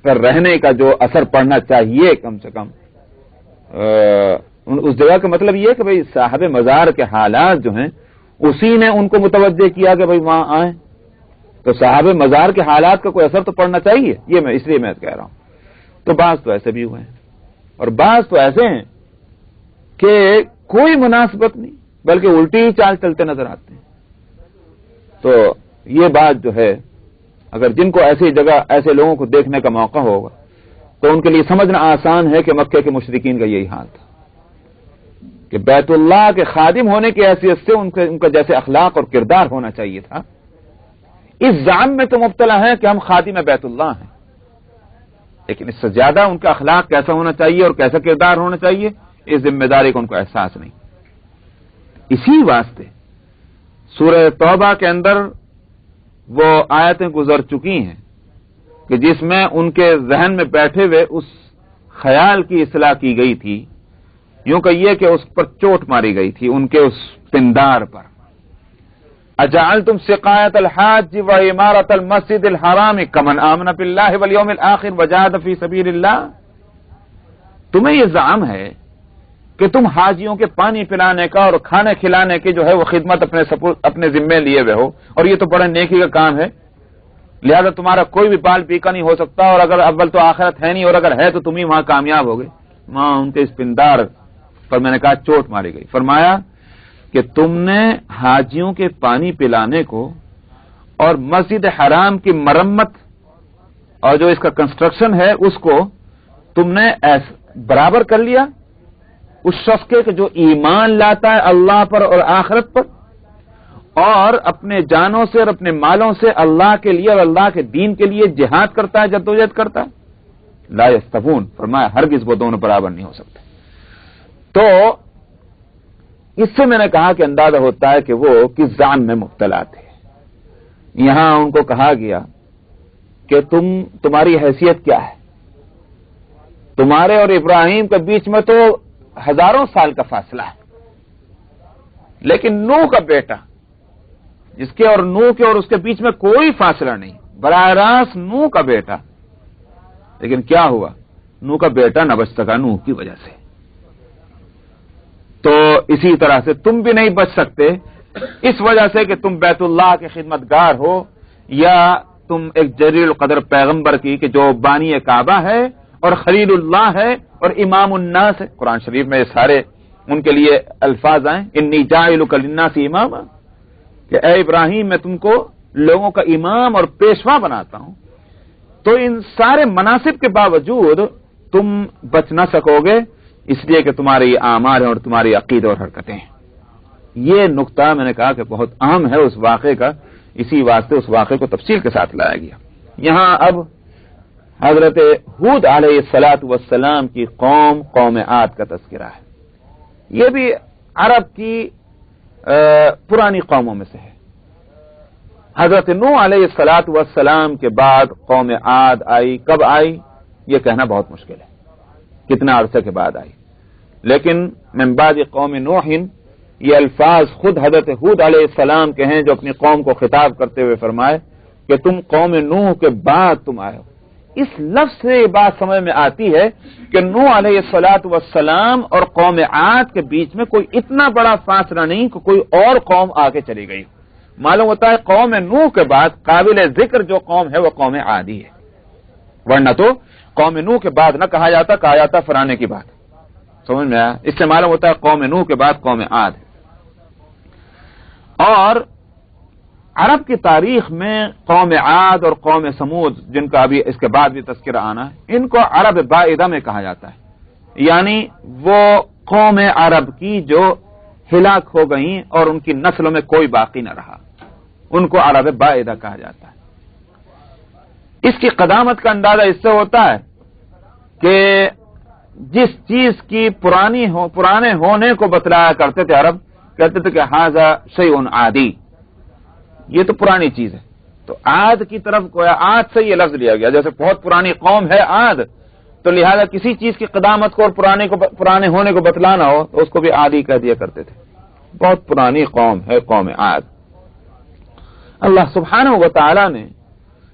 پر رہنے کا جو اثر پڑنا چاہیے کم سے کم، اس جگہ کا مطلب یہ کہ بھئی صاحب مزار کے حالات جو ہیں اسی نے ان کو متوجہ کیا کہ بھئی وہاں آئیں، تو صاحب مزار کے حالات کا کوئی اثر تو پڑنا چاہیے، یہ میں اس لیے میں کہہ رہا ہوں۔ تو بعض تو ایسے بھی ہوئے ہیں، اور بعض تو ایسے ہیں کہ کوئی مناسبت نہیں بلکہ الٹی ہی چال چلتے نظر آتے ہیں۔ تو یہ بات جو ہے، اگر جن کو ایسی جگہ ایسے لوگوں کو دیکھنے کا موقع ہوگا تو ان کے لیے سمجھنا آسان ہے کہ مکے کے مشرکین کا یہی حال تھا کہ بیت اللہ کے خادم ہونے کی حیثیت سے ان کا جیسے اخلاق اور کردار ہونا چاہیے تھا، اس زعم میں تو مبتلا ہے کہ ہم خادم بیت اللہ ہیں، لیکن اس سے زیادہ ان کا اخلاق کیسا ہونا چاہیے اور کیسا کردار ہونا چاہیے، اس ذمہ داری کا ان کو احساس نہیں۔ اسی واسطے سورہ توبہ کے اندر وہ آیتیں گزر چکی ہیں کہ جس میں ان کے ذہن میں بیٹھے ہوئے اس خیال کی اصلاح کی گئی تھی، یوں کہیے کہ اس پر چوٹ ماری گئی تھی، ان کے اس پندار پر۔ اجعلتم سقایۃ الحاج وعمارۃ المسجد الحرام کمن آمن باللہ والیوم الآخر وجاہد فی سبیل اللہ، تمہیں یہ زعم ہے کہ تم حاجیوں کے پانی پلانے کا اور کھانے کھلانے کی جو ہے وہ خدمت اپنے ذمے لیے ہوئے ہو، اور یہ تو بڑے نیکی کا کام ہے، لہذا تمہارا کوئی بھی بال پیکا نہیں ہو سکتا، اور اگر اول تو آخرت ہے نہیں، اور اگر ہے تو تم ہی وہاں کامیاب ہوگے۔ وہاں ان کے اس پندار پر میں نے کہا چوٹ ماری گئی۔ فرمایا کہ تم نے حاجیوں کے پانی پلانے کو اور مسجد حرام کی مرمت اور جو اس کا کنسٹرکشن ہے اس کو تم نے برابر کر لیا اس شخص کے کہ جو ایمان لاتا ہے اللہ پر اور آخرت پر اور اپنے جانوں سے اور اپنے مالوں سے اللہ کے لیے اور اللہ کے دین کے لیے جہاد کرتا ہے، جدوجہد کرتا ہے. لا یستوون، فرمایا ہرگز وہ دونوں برابر نہیں ہو سکتے. تو اس سے میں نے کہا کہ اندازہ ہوتا ہے کہ وہ کس زعم میں مبتلا تھے. یہاں ان کو کہا گیا کہ تمہاری حیثیت کیا ہے؟ تمہارے اور ابراہیم کے بیچ میں تو ہزاروں سال کا فاصلہ ہے، لیکن نوح کا بیٹا جس کے اور نوح کے اور اس کے بیچ میں کوئی فاصلہ نہیں، براہ راست نوح کا بیٹا، لیکن کیا ہوا؟ نوح کا بیٹا نہ بچ سکا نوح کی وجہ سے. تو اسی طرح سے تم بھی نہیں بچ سکتے اس وجہ سے کہ تم بیت اللہ کے خدمتگار ہو یا تم ایک جلیل القدر پیغمبر کی کہ جو بانی کعبہ ہے اور خلیل اللہ ہے اور امام الناس ہے. قرآن شریف میں یہ سارے ان کے لیے الفاظ آئیں، انی جاعلک للناس اماما، کہ اے ابراہیم میں تم کو لوگوں کا امام اور پیشوا بناتا ہوں. تو ان سارے مناسب کے باوجود تم بچ نہ سکو گے اس لیے کہ تمہارے یہ اعمال ہیں اور تمہاری عقیدے اور حرکتیں ہیں. یہ نقطہ میں نے کہا کہ بہت اہم ہے اس واقعے کا، اسی واسطے اس واقعے کو تفصیل کے ساتھ لایا گیا. یہاں اب حضرت ہود علیہ السلام کی قوم عاد کا تذکرہ ہے. یہ بھی عرب کی پرانی قوموں میں سے ہے. حضرت نوح علیہ السلام کے بعد قوم عاد آئی. کب آئی یہ کہنا بہت مشکل ہے، کتنا عرصے کے بعد آئی، لیکن من بعد قوم نوح یہ الفاظ خود حضرت ہود علیہ السلام کے ہیں جو اپنی قوم کو خطاب کرتے ہوئے فرمائے کہ تم قوم نوح کے بعد تم آئے ہو. اس لفظ سے یہ بات سمجھ میں آتی ہے کہ نوح علیہ السلام اور قوم عاد کے بیچ میں کوئی اتنا بڑا فاصلہ نہیں کہ کوئی اور قوم آگے چلی گئی. معلوم ہوتا ہے قوم نوح کے بعد قابل ذکر جو قوم ہے وہ قوم عادی ہے، ورنہ تو قوم نوح کے بعد نہ کہا جاتا فرانے کی بات. سمجھ میں آیا؟ اس سے معلوم ہوتا ہے قوم نوح کے بعد قوم عاد ہے. اور عرب کی تاریخ میں قوم عاد اور قوم سمود جن کا ابھی اس کے بعد بھی تذکرہ آنا ہے، ان کو عرب بائدہ میں کہا جاتا ہے، یعنی وہ قوم عرب کی جو ہلاک ہو گئیں اور ان کی نسلوں میں کوئی باقی نہ رہا، ان کو عرب بائدہ کہا جاتا ہے. اس کی قدامت کا اندازہ اس سے ہوتا ہے کہ جس چیز کی پرانے ہونے کو بتلایا کرتے تھے عرب، کہتے تھے کہ ھذا شیء عادی، یہ تو پرانی چیز ہے. تو عاد کی طرف گویا عاد سے یہ لفظ لیا گیا، جیسے بہت پرانی قوم ہے عاد، تو لہذا کسی چیز کی قدامت کو اور پرانے ہونے کو بتلانا ہو تو اس کو بھی عادی کہہ دیا کرتے تھے. بہت پرانی قوم ہے قوم عاد. اللہ سبحانہ و تعالی نے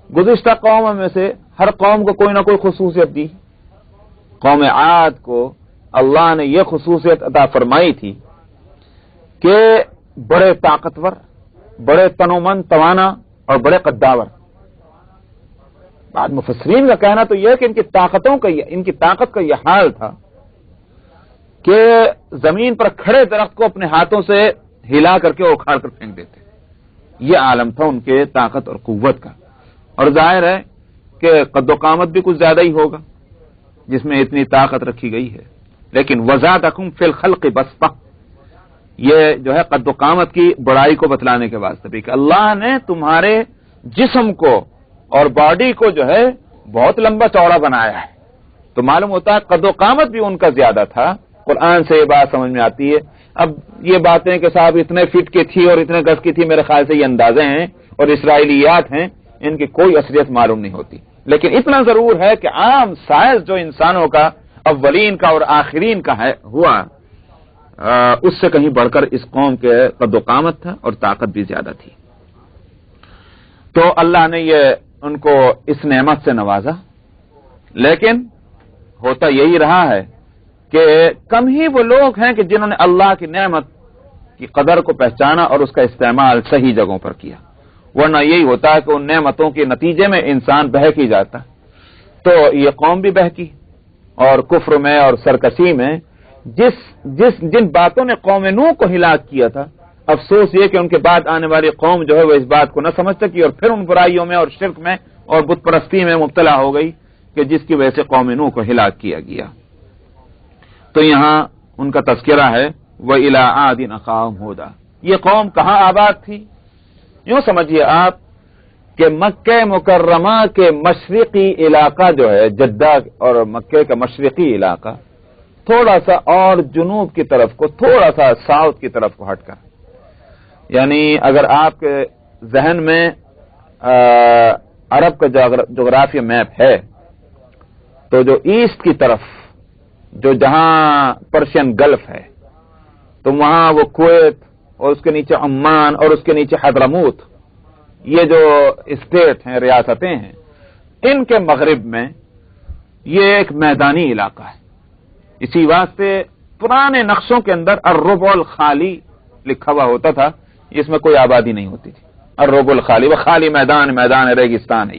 گزشتہ قوموں میں سے ہر قوم کو کوئی نہ کوئی خصوصیت دی. قوم عاد کو اللہ نے یہ خصوصیت عطا فرمائی تھی کہ بڑے طاقتور، بڑے تنومند، توانا اور بڑے قداور. بعد مفسرین کا کہنا تو یہ ہے کہ ان کی طاقت کا یہ حال تھا کہ زمین پر کھڑے درخت کو اپنے ہاتھوں سے ہلا کر کے اکھاڑ کر پھینک دیتے. یہ عالم تھا ان کے طاقت اور قوت کا. اور ظاہر ہے کہ قد و قامت بھی کچھ زیادہ ہی ہوگا جس میں اتنی طاقت رکھی گئی ہے. لیکن وزادکم فی الخلق بسطہ، یہ جو ہے قد و قامت کی بڑائی کو بتلانے کے واسطے بھی کہ اللہ نے تمہارے جسم کو اور باڈی کو جو ہے بہت لمبا چوڑا بنایا ہے. تو معلوم ہوتا ہے قد و قامت بھی ان کا زیادہ تھا. قرآن سے یہ بات سمجھ میں آتی ہے. اب یہ باتیں کہ صاحب اتنے فٹ کی تھی اور اتنے گز کی تھی، میرے خیال سے یہ اندازے ہیں اور اسرائیلیات ہیں، ان کی کوئی اصلیت معلوم نہیں ہوتی. لیکن اتنا ضرور ہے کہ عام سائز جو انسانوں کا اولین کا اور آخرین کا ہوا اس سے کہیں بڑھ کر اس قوم کے قد و قامت تھا اور طاقت بھی زیادہ تھی. تو اللہ نے یہ ان کو اس نعمت سے نوازا، لیکن ہوتا یہی رہا ہے کہ کم ہی وہ لوگ ہیں کہ جنہوں نے اللہ کی نعمت کی قدر کو پہچانا اور اس کا استعمال صحیح جگہوں پر کیا. ورنہ یہی ہوتا ہے کہ ان نعمتوں کے نتیجے میں انسان بہک ہی جاتا. تو یہ قوم بھی بہکی اور کفر میں اور سرکشی میں جن باتوں نے قوم نوح کو ہلاک کیا تھا، افسوس یہ کہ ان کے بعد آنے والی قوم جو ہے وہ اس بات کو نہ سمجھ سکی اور پھر ان برائیوں میں اور شرک میں اور بت پرستی میں مبتلا ہو گئی کہ جس کی وجہ سے قوم نوح کو ہلاک کیا گیا۔ تو یہاں ان کا تذکرہ ہے وَإِلَىٰ عَادٍ أَخَاهُمْ هُودًا۔ یہ قوم کہاں آباد تھی؟ یوں سمجھیے آپ کہ مکہ مکرمہ کے مشرقی علاقہ جو ہے جدہ اور مکہ کا مشرقی علاقہ تھوڑا سا اور جنوب کی طرف کو، تھوڑا سا ساؤتھ کی طرف کو ہٹ کر، یعنی اگر آپ کے ذہن میں عرب کا جغرافیہ میپ ہے تو جو ایسٹ کی طرف جو جہاں پرشین گلف ہے تو وہاں وہ کویت اور اس کے نیچے عمان اور اس کے نیچے حضرموت، یہ جو اسٹیٹ ہیں، ریاستیں ہیں، ان کے مغرب میں یہ ایک میدانی علاقہ ہے۔ اسی واسطے پرانے نقشوں کے اندر الربع الخالی لکھا ہوا ہوتا تھا، جس میں کوئی آبادی نہیں ہوتی تھی۔ الربع الخالی، وہ خالی میدان ریگستان ہے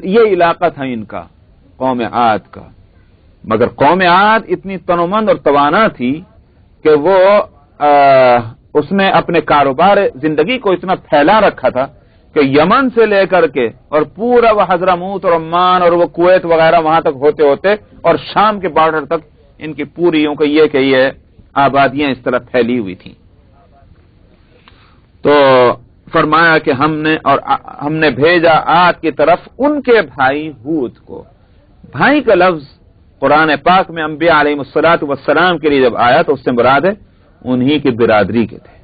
یہ علاقہ تھا ان کا، قوم عاد کا۔ مگر قوم عاد اتنی تنومند اور توانا تھی کہ وہ اس نے اپنے کاروبار زندگی کو اتنا پھیلا رکھا تھا کہ یمن سے لے کر کے اور پورا وہ حضرموت اور عمان اور وہ کویت وغیرہ وہاں تک ہوتے ہوتے اور شام کے بارڈر تک ان کی پوری یوں کہ یہ آبادیاں اس طرح پھیلی ہوئی تھیں۔ تو فرمایا کہ ہم نے بھیجا عاد کی طرف ان کے بھائی ہود کو۔ بھائی کا لفظ قرآن پاک میں انبیاء علیہ الصلوۃ والسلام کے لیے جب آیا تو اس سے مراد ہے انہی کی برادری کے تھے۔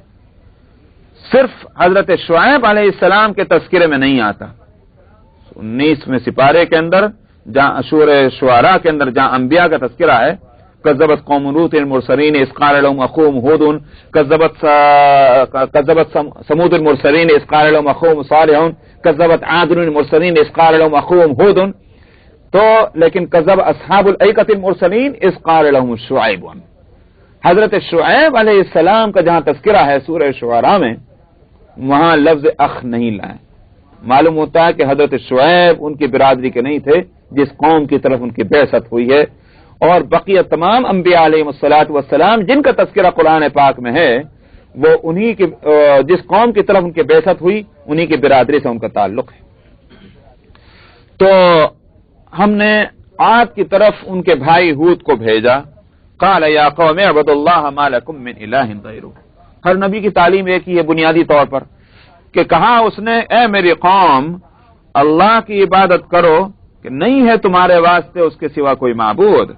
صرف حضرت شعیب علیہ السلام کے تذکرے میں نہیں آتا۔ 19ویں سپارے کے اندر جہاں سورہ شعراء کے اندر جہاں انبیاء کا تذکرہ ہے، کذبت قوم لوط المرسلین اذ قال لهم اخوهم ہود، کذبت ثمود المرسلین اذ قال لهم اخوهم صالح، کذبت عاد المرسلین اذ قال لهم اخوهم ہود، تو لیکن کذب اصحاب الایکۃ المرسلین اذ قال لهم شعیب۔ حضرت شعیب علیہ السلام کا جہاں تذکرہ ہے سورہ شعراء میں، وہاں لفظ اخ نہیں لائے۔ معلوم ہوتا ہے کہ حضرت شعیب ان کی برادری کے نہیں تھے جس قوم کی طرف ان کی بعثت ہوئی ہے، اور بقیہ تمام انبیاء علیہ الصلوۃ والسلام جن کا تذکرہ قرآن پاک میں ہے وہ انہی کی جس قوم کی طرف ان کی بعثت ہوئی انہی کی برادری سے ان کا تعلق ہے۔ تو ہم نے عاد کی طرف ان کے بھائی ہود کو بھیجا۔ قال یا قوم اعبدوا اللہ ما لکم من الہ غیرہ۔ ہر نبی کی تعلیم ایک ہی ہے بنیادی طور پر کہ کہا اس نے اے میری قوم اللہ کی عبادت کرو کہ نہیں ہے تمہارے واسطے اس کے سوا کوئی معبود،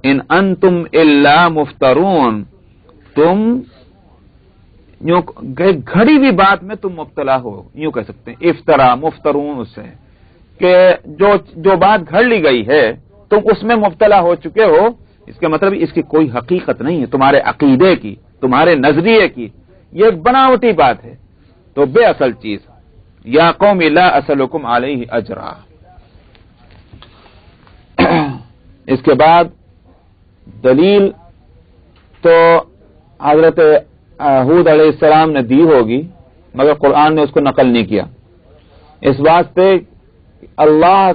ان انتم الا مفترون، تم یوں گھڑی ہوئی بات میں تم مبتلا ہو، یوں کہہ سکتے ہیں افطرا مفترون اس سے کہ جو بات گھڑ لی گئی ہے تم اس میں مبتلا ہو چکے ہو، اس کا مطلب اس کی کوئی حقیقت نہیں ہے، تمہارے عقیدے کی، تمہارے نظریے کی، یہ ایک بناوٹی بات ہے، تو بے اصل چیز۔ یا قوم لا اسألکم علیہ اجرا۔ اس کے بعد دلیل تو حضرت ہود علیہ السلام نے دی ہوگی مگر قرآن نے اس کو نقل نہیں کیا، اس واسطے اللہ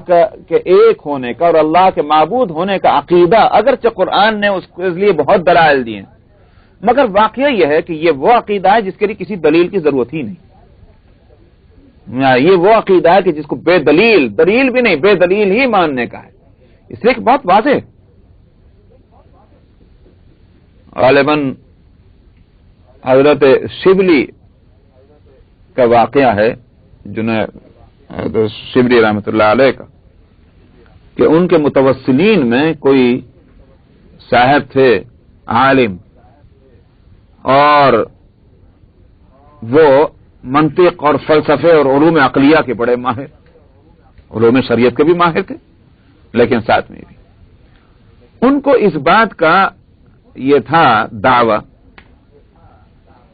کے ایک ہونے کا اور اللہ کے معبود ہونے کا عقیدہ اگرچہ قرآن نے اس کے لیے بہت دلائل دیے ہیں، مگر واقعہ یہ ہے کہ یہ وہ عقیدہ ہے جس کے لیے کسی دلیل کی ضرورت ہی نہیں۔ یہ وہ عقیدہ ہے کہ جس کو بے دلیل بھی نہیں، بے دلیل ہی ماننے کا ہے، اس لیے کہ بہت واضح غالباً حضرت شبلی کا واقعہ ہے جنہیں شبلی رحمۃ اللہ علیہ کا، کہ ان کے متوسلین میں کوئی صاحب تھے عالم، اور وہ منطق اور فلسفے اور علوم عقلیہ کے بڑے ماہر، علوم شریعت کے بھی ماہر تھے، لیکن ساتھ میں بھی ان کو اس بات کا یہ تھا دعویٰ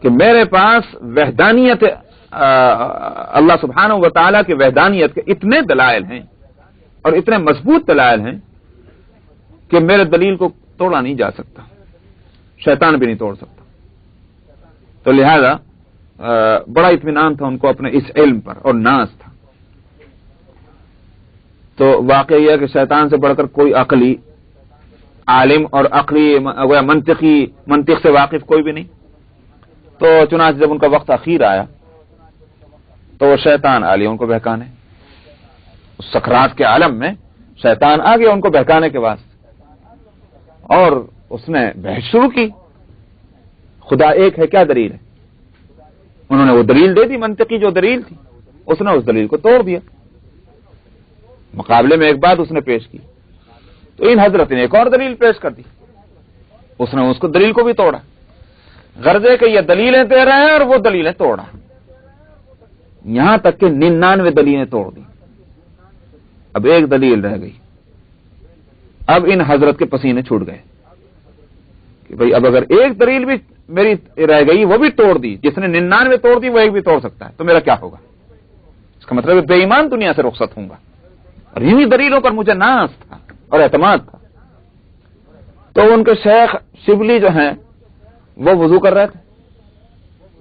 کہ میرے پاس وحدانیت اللہ سبحانہ و تعالیٰ کی وحدانیت کے اتنے دلائل ہیں اور اتنے مضبوط دلائل ہیں کہ میرے دلیل کو توڑا نہیں جا سکتا، شیطان بھی نہیں توڑ سکتا۔ تو لہذا بڑا اطمینان تھا ان کو اپنے اس علم پر اور ناز تھا۔ تو واقعہ یہ ہے کہ شیطان سے بڑھ کر کوئی عقلی عالم اور عقلی منطق سے واقف کوئی بھی نہیں۔ تو چنانچہ جب ان کا وقت اخیر آیا تو وہ شیطان آ لیا ان کو بہکانے، اس سکرات کے عالم میں شیطان آ گیا ان کو بہکانے کے واسطے، اور اس نے بحث شروع کی، خدا ایک ہے، کیا دلیل ہے؟ انہوں نے وہ دلیل دے دی، منطقی جو دلیل تھی، اس نے اس دلیل کو توڑ دیا۔ مقابلے میں ایک بات اس نے پیش کی تو ان حضرت نے ایک اور دلیل پیش کر دی، اس نے اس کو دلیل کو بھی توڑا، غرضے کہ یہ دلیلیں دے رہے ہیں اور وہ دلیلیں توڑا، یہاں تک کہ 99 دلیلیں توڑ دی، اب ایک دلیل رہ گئی۔ اب ان حضرت کے پسینے چھوٹ گئے کہ بھئی اب اگر ایک دلیل بھی میری رہ گئی وہ بھی توڑ دی، جس نے 99 توڑ دی وہ ایک بھی توڑ سکتا ہے، تو میرا کیا ہوگا؟ اس کا مطلب بے ایمان دنیا سے رخصت ہوں گا، اور انہی دلیلوں پر مجھے ناز تھا اور اعتماد تھا۔ تو ان کے شیخ شبلی جو ہیں وہ وضو کر رہے تھے،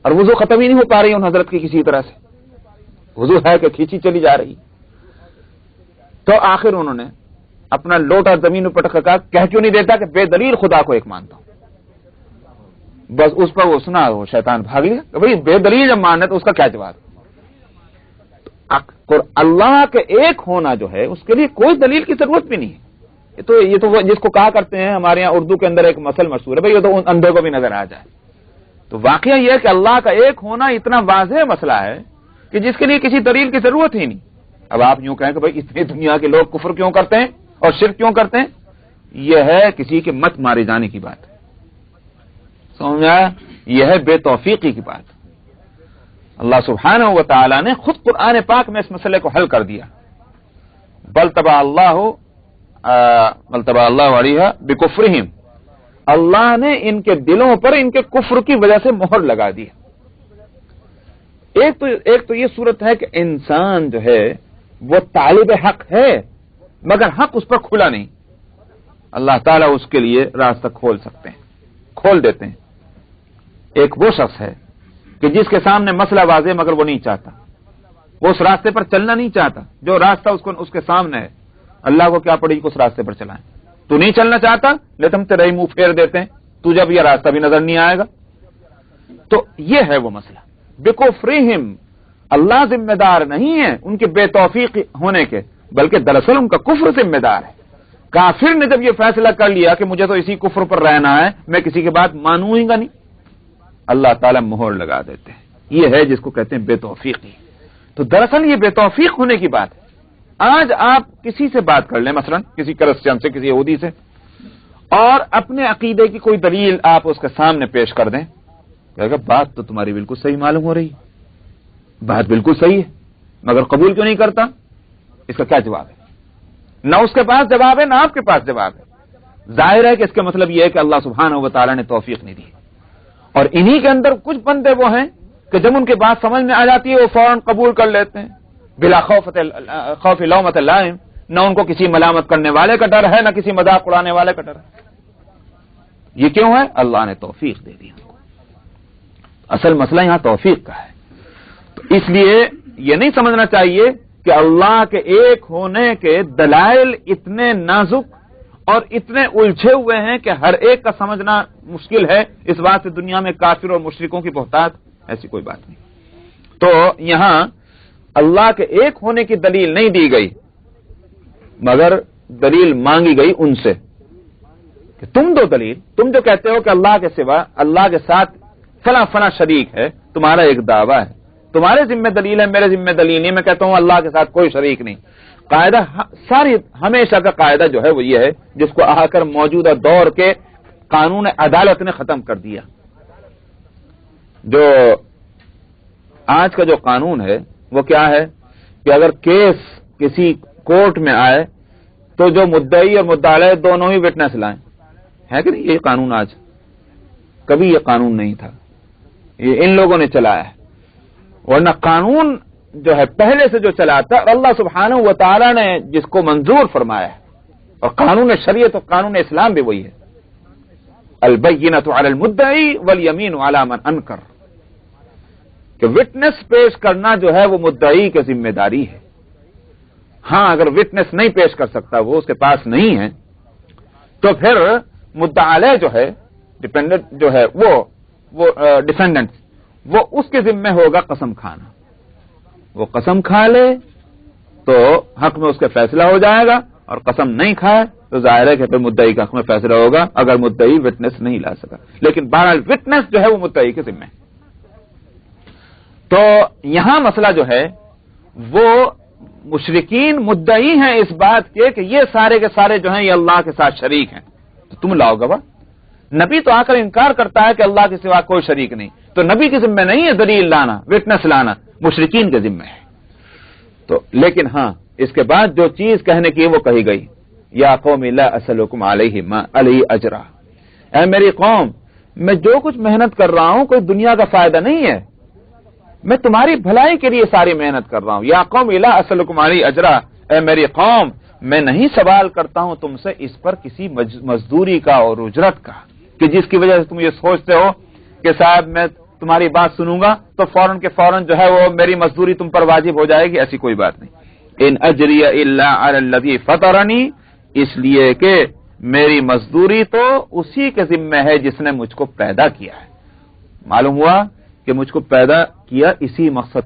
اور وضو ختم ہی نہیں ہو پا رہی ان حضرت کی کسی طرح سے، وضو ہے کہ کھینچی چلی جا رہی۔ تو آخر انہوں نے اپنا لوٹا زمین میں پٹک کہا، کہہ کیوں نہیں دیتا کہ بے دلیل خدا کو ایک مانتا ہوں؟ بس اس پر وہ سنا، وہ شیطان بھاگ لیا کہ بھئی بے دلیل جب ماننا تو اس کا کیا جواب؟ اللہ کے ایک ہونا جو ہے اس کے لیے کوئی دلیل کی ضرورت بھی نہیں ہے۔ یہ تو جس کو کہا کرتے ہیں ہمارے یہاں اردو کے اندر ایک مثل مشہور ہے، بھئی یہ تو ان اندھے کو بھی نظر آ جائے۔ تو واقعہ یہ ہے کہ اللہ کا ایک ہونا اتنا واضح مسئلہ ہے کہ جس کے لیے کسی دلیل کی ضرورت ہی نہیں۔ اب آپ یوں کہیں کہ بھئی اتنی دنیا کے لوگ کفر کیوں کرتے ہیں اور شرک کیوں کرتے ہیں، یہ ہے کسی کے مت مارے جانے کی بات، سمجھا؟ یہ ہے بے توفیقی کی بات۔ اللہ سبحانہ و تعالی نے خود قرآن پاک میں اس مسئلے کو حل کر دیا، بل طبع اللہ علیہ بکفرہم، اللہ نے ان کے دلوں پر ان کے کفر کی وجہ سے مہر لگا دی۔ ایک تو یہ صورت ہے کہ انسان جو ہے وہ طالب حق ہے مگر حق اس پر کھلا نہیں، اللہ تعالیٰ اس کے لیے راستہ کھول سکتے ہیں، کھول دیتے ہیں۔ ایک وہ شخص ہے کہ جس کے سامنے مسئلہ واضح مگر وہ نہیں چاہتا، وہ اس راستے پر چلنا نہیں چاہتا، جو راستہ اس کے سامنے ہے، اللہ کو کیا پڑی کہ اس راستے پر چلائیں؟ تو نہیں چلنا چاہتا لیکن ہم تیرے منہ پھیر دیتے ہیں، تجھے اب یہ راستہ بھی نظر نہیں آئے گا۔ تو یہ ہے وہ مسئلہ، بکفرہم، اللہ ذمہ دار نہیں ہے ان کے بے توفیق ہونے کے، بلکہ دراصل ان کا کفر ذمہ دار ہے۔ کافر نے جب یہ فیصلہ کر لیا کہ مجھے تو اسی کفر پر رہنا ہے، میں کسی کی بات مانوں ہی گا نہیں، اللہ تعالیٰ مہر لگا دیتے ہیں۔ یہ ہے جس کو کہتے ہیں بے توفیقی۔ تو دراصل یہ بے توفیق ہونے کی بات ہے۔ آج آپ کسی سے بات کر لیں، مثلا کسی کرسچن سے، کسی یہودی سے، اور اپنے عقیدے کی کوئی دلیل آپ اس کے سامنے پیش کر دیں، کہے گا بات تو تمہاری بالکل صحیح معلوم ہو رہی ہے، بات بالکل صحیح ہے، مگر قبول کیوں نہیں کرتا؟ اس کا کیا جواب ہے؟ نہ اس کے پاس جواب ہے نہ آپ کے پاس جواب ہے۔ ظاہر ہے کہ اس کا مطلب یہ ہے کہ اللہ سبحانہ و تعالیٰ نے توفیق نہیں دی، اور انہی کے اندر کچھ بندے وہ ہیں کہ جب ان کی بات سمجھ میں آ جاتی ہے وہ فوراً قبول کر لیتے ہیں، بلا خوف لومۃ لائم، نہ ان کو کسی ملامت کرنے والے کا ڈر ہے نہ کسی مذاق اڑانے والے کا ڈر ہے۔ یہ کیوں ہے؟ اللہ نے توفیق دے دی ان کو۔ اصل مسئلہ یہاں توفیق کا ہے۔ تو اس لیے یہ نہیں سمجھنا چاہیے کہ اللہ کے ایک ہونے کے دلائل اتنے نازک اور اتنے الجھے ہوئے ہیں کہ ہر ایک کا سمجھنا مشکل ہے، اس بات سے دنیا میں کافر اور مشرکوں کی بہتات، ایسی کوئی بات نہیں۔ تو یہاں اللہ کے ایک ہونے کی دلیل نہیں دی گئی مگر دلیل مانگی گئی ان سے کہ تم دو دلیل، تم جو کہتے ہو کہ اللہ کے سوا اللہ کے ساتھ فلاں فلاں شریک ہے، تمہارا ایک دعویٰ ہے، تمہارے ذمہ دلیل ہے، میرے ذمہ دلیل نہیں، میں کہتا ہوں اللہ کے ساتھ کوئی شریک نہیں۔ قاعدہ ساری ہمیشہ کا قاعدہ جو ہے وہ یہ ہے جس کو آ کر موجودہ دور کے قانون عدالت نے ختم کر دیا۔ جو آج کا جو قانون ہے وہ کیا ہے کہ اگر کیس کسی کورٹ میں آئے تو جو مدعی اور مدعا علیہ دونوں ہی وٹنس لائیں، ہے کہ نہیں؟ یہ قانون آج، کبھی یہ قانون نہیں تھا، یہ ان لوگوں نے چلایا ہے، ورنہ قانون جو ہے پہلے سے جو چلا تھا، اور اللہ سبحانہ و تعالی نے جس کو منظور فرمایا ہے، اور قانون شریعت اور قانون اسلام بھی وہی ہے، البینۃ علی المدعی والیمین علی من انکر، کہ وٹنس پیش کرنا جو ہے وہ مدعی کی ذمہ داری ہے۔ ہاں اگر وٹنس نہیں پیش کر سکتا، وہ اس کے پاس نہیں ہے، تو پھر مدعا علیہ جو ہے، ڈیپینڈنٹ جو ہے وہ ڈیفینڈنٹ، وہ اس کے ذمہ ہوگا قسم کھانا، وہ قسم کھا لے تو حق میں اس کا فیصلہ ہو جائے گا، اور قسم نہیں کھائے تو ظاہر ہے کہ پھر مدعی کا حق میں فیصلہ ہوگا اگر مدعی وٹنس نہیں لا سکا، لیکن بہرحال وٹنس جو ہے وہ مدعی کے ذمہ ہے۔ تو یہاں مسئلہ جو ہے وہ مشرکین مدعی ہیں اس بات کے یہ سارے کے سارے جو ہیں یہ اللہ کے ساتھ شریک ہیں، تو تم لاؤ گواہ۔ نبی تو آ کر انکار کرتا ہے کہ اللہ کے سوا کوئی شریک نہیں، تو نبی کے ذمہ نہیں ہے دلیل لانا، وٹنس لانا، مشرکین کے ذمہ ہے۔ تو لیکن ہاں اس کے بعد جو چیز کہنے کی وہ کہی گئی، یا قوم لا اسألکم علیہ اجرا، اے میری قوم میں جو کچھ محنت کر رہا ہوں کوئی دنیا کا فائدہ نہیں ہے، میں تمہاری بھلائی کے لیے ساری محنت کر رہا ہوں۔ یا قوم لا اسألکم علیہ اجرا، اے میری قوم میں نہیں سوال کرتا ہوں تم سے اس پر کسی مزدوری کا اور اجرت کا، کہ جس کی وجہ سے تم یہ سوچتے ہو کہ صاحب میں تمہاری بات سنوں گا تو فوراً کے فوراً جو ہے وہ میری مزدوری تم پر واجب ہو جائے گی، ایسی کوئی بات نہیں۔ ان اجری الا علی الذی فطرنی، اس لیے کہ میری مزدوری تو اسی کے ذمہ ہے جس نے مجھ کو پیدا کیا ہے۔ معلوم ہوا کہ مجھ کو پیدا کیا اسی مقصد